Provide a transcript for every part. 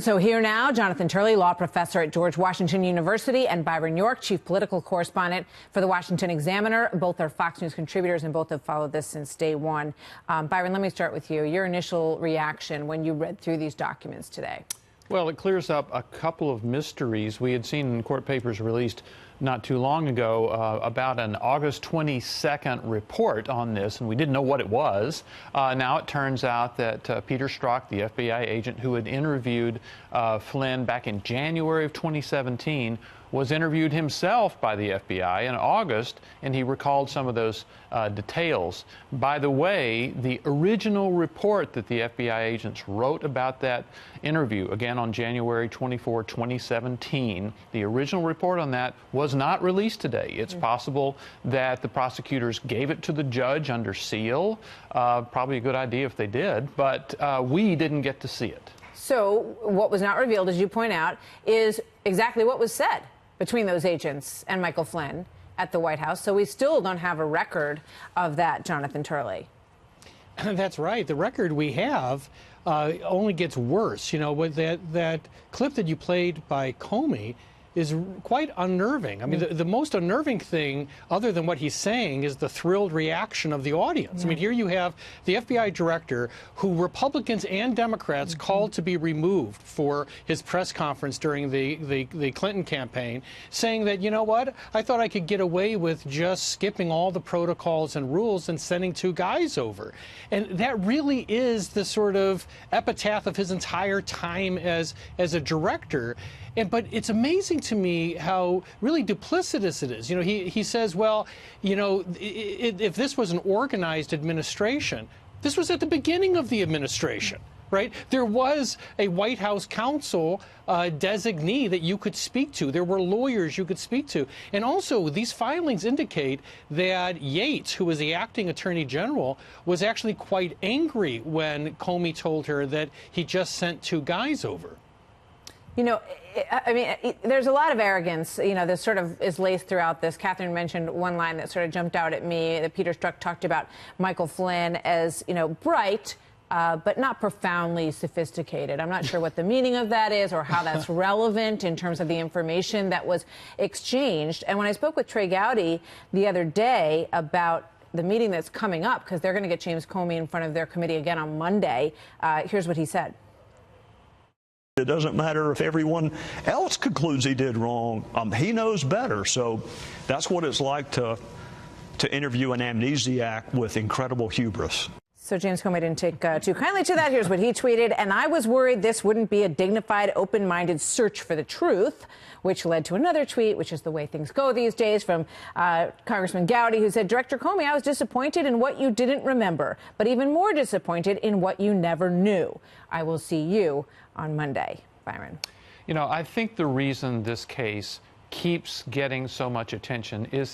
So here now, Jonathan Turley, law professor at George Washington University, and Byron York, chief political correspondent for the Washington Examiner. Both are Fox News contributors, and both have followed this since day one. Byron, let me start with you. Your initial reaction when you read through these documents today? Well, it clears up a couple of mysteries we had seen in court papers released not too long ago about an August 22nd report on this, and we didn't know what it was. Now it turns out that Peter Strzok, the FBI agent who had interviewed Flynn back in January of 2017, was interviewed himself by the FBI in August, and he recalled some of those details. By the way, the original report that the FBI agents wrote about that interview, again on January 24, 2017, the original report on that was not released today. It's possible that the prosecutors gave it to the judge under seal. Probably a good idea if they did, but we didn't get to see it. So what was not revealed, as you point out, is exactly what was said between those agents and Michael Flynn at the White House. So we still don't have a record of that, Jonathan Turley. That's right. The record we have only gets worse. You know, with that clip that you played by Comey is quite unnerving. I mean, the most unnerving thing, other than what he's saying, is the thrilled reaction of the audience. I mean, here you have the FBI director who Republicans and Democrats called to be removed for his press conference during the Clinton campaign, saying that, you know what, I thought I could get away with just skipping all the protocols and rules and sending two guys over. And that really is the sort of epitaph of his entire time as a director. But it's amazing to me how really duplicitous it is. You know, he says, well, you know, if this was an organized administration, this was at the beginning of the administration, right? There was a White House counsel designee that you could speak to. There were lawyers you could speak to. And also, these filings indicate that Yates, who was the acting attorney general, was actually quite angry when Comey told her that he just sent two guys over. You know, I mean, there's a lot of arrogance, you know, that sort of is laced throughout this. Catherine mentioned one line that sort of jumped out at me, that Peter Strzok talked about Michael Flynn as, you know, bright, but not profoundly sophisticated. I'm not sure what the meaning of that is or how that's relevant in terms of the information that was exchanged. And when I spoke with Trey Gowdy the other day about the meeting that's coming up, because they're going to get James Comey in front of their committee again on Monday, here's what he said. It doesn't matter if everyone else concludes he did wrong. He knows better. So that's what it's like to interview an amnesiac with incredible hubris. So James Comey didn't take too kindly to that. Here's what he tweeted. And I was worried this wouldn't be a dignified, open-minded search for the truth, which led to another tweet, which is the way things go these days, from Congressman Gowdy, who said, Director Comey, I was disappointed in what you didn't remember, but even more disappointed in what you never knew. I will see you on Monday. Byron. You know, I think the reason this case keeps getting so much attention is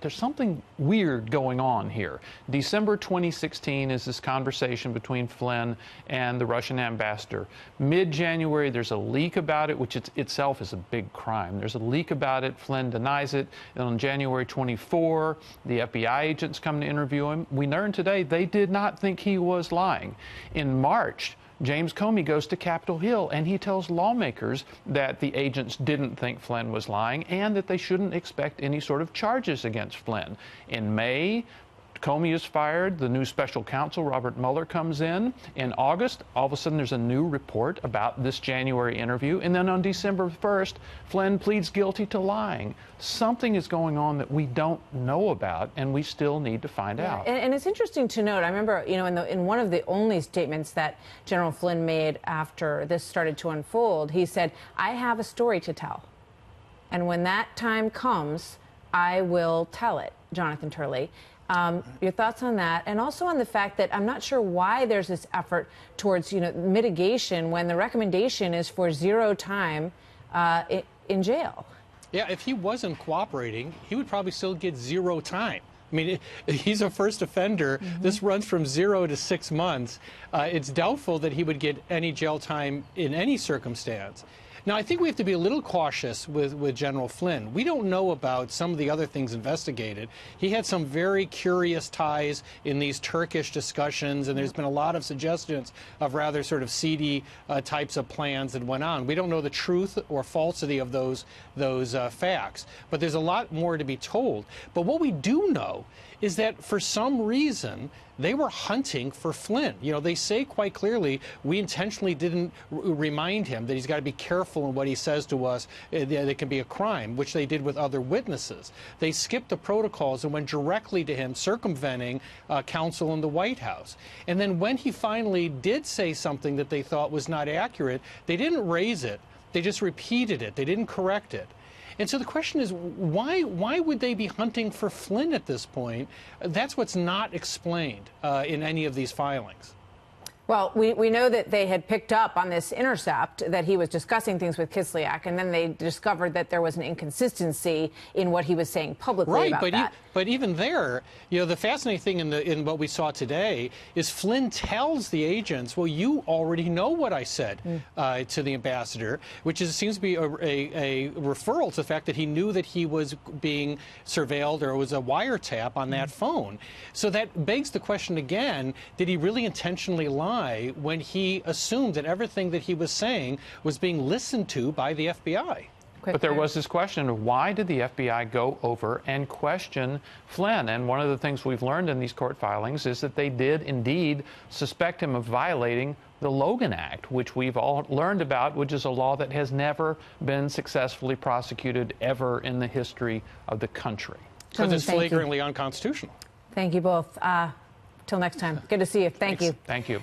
there's something weird going on here. December 2016 is this conversation between Flynn and the Russian ambassador. Mid-January, there's a leak about it, which itself is a big crime. There's a leak about it. Flynn denies it. And on January 24, the FBI agents come to interview him. We learned today they did not think he was lying. In March, James Comey goes to Capitol Hill and he tells lawmakers that the agents didn't think Flynn was lying and that they shouldn't expect any sort of charges against Flynn. In May, Comey is fired. The new special counsel, Robert Mueller, comes in. In August, all of a sudden, there's a new report about this January interview. And then on December 1st, Flynn pleads guilty to lying. Something is going on that we don't know about, and we still need to find out. And it's interesting to note, I remember, you know, in one of the only statements that General Flynn made after this started to unfold, he said, I have a story to tell. And when that time comes, I will tell it, Jonathan Turley. Your thoughts on that, and also on the fact that I'm not sure why there's this effort towards, you know, mitigation when the recommendation is for 0 time in jail. Yeah, if he wasn't cooperating, he would probably still get 0 time. I mean, he's a first offender. This runs from 0 to 6 months. It's doubtful that he would get any jail time in any circumstance. Now, I think we have to be a little cautious with General Flynn. We don't know about some of the other things investigated. He had some very curious ties in these Turkish discussions, and there's been a lot of suggestions of rather sort of seedy types of plans that went on. We don't know the truth or falsity of those facts, but there's a lot more to be told. But what we do know is that for some reason, they were hunting for Flynn. You know, they say quite clearly, we intentionally didn't remind him that he's got to be careful in what he says to us. It can be a crime, which they did with other witnesses. They skipped the protocols and went directly to him, circumventing counsel in the White House. And then when he finally did say something that they thought was not accurate, they didn't raise it. They just repeated it. They didn't correct it. And so the question is, why would they be hunting for Flynn at this point? That's what's not explained in any of these filings. Well, we know that they had picked up on this intercept, that he was discussing things with Kislyak, and then they discovered that there was an inconsistency in what he was saying publicly about that. But even there, you know, the fascinating thing in what we saw today is Flynn tells the agents, well, you already know what I said to the ambassador, which seems to be a referral to the fact that he knew that he was being surveilled, or it was a wiretap on that phone. So that begs the question again, did he really intentionally lie when he assumed that everything that he was saying was being listened to by the FBI? But there was this question of why did the FBI go over and question Flynn? And one of the things we've learned in these court filings is that they did indeed suspect him of violating the Logan Act, which we've all learned about, which is a law that has never been successfully prosecuted ever in the history of the country. Because it's flagrantly unconstitutional. Thank you both. Till next time. Good to see you. Thank you. Thank you.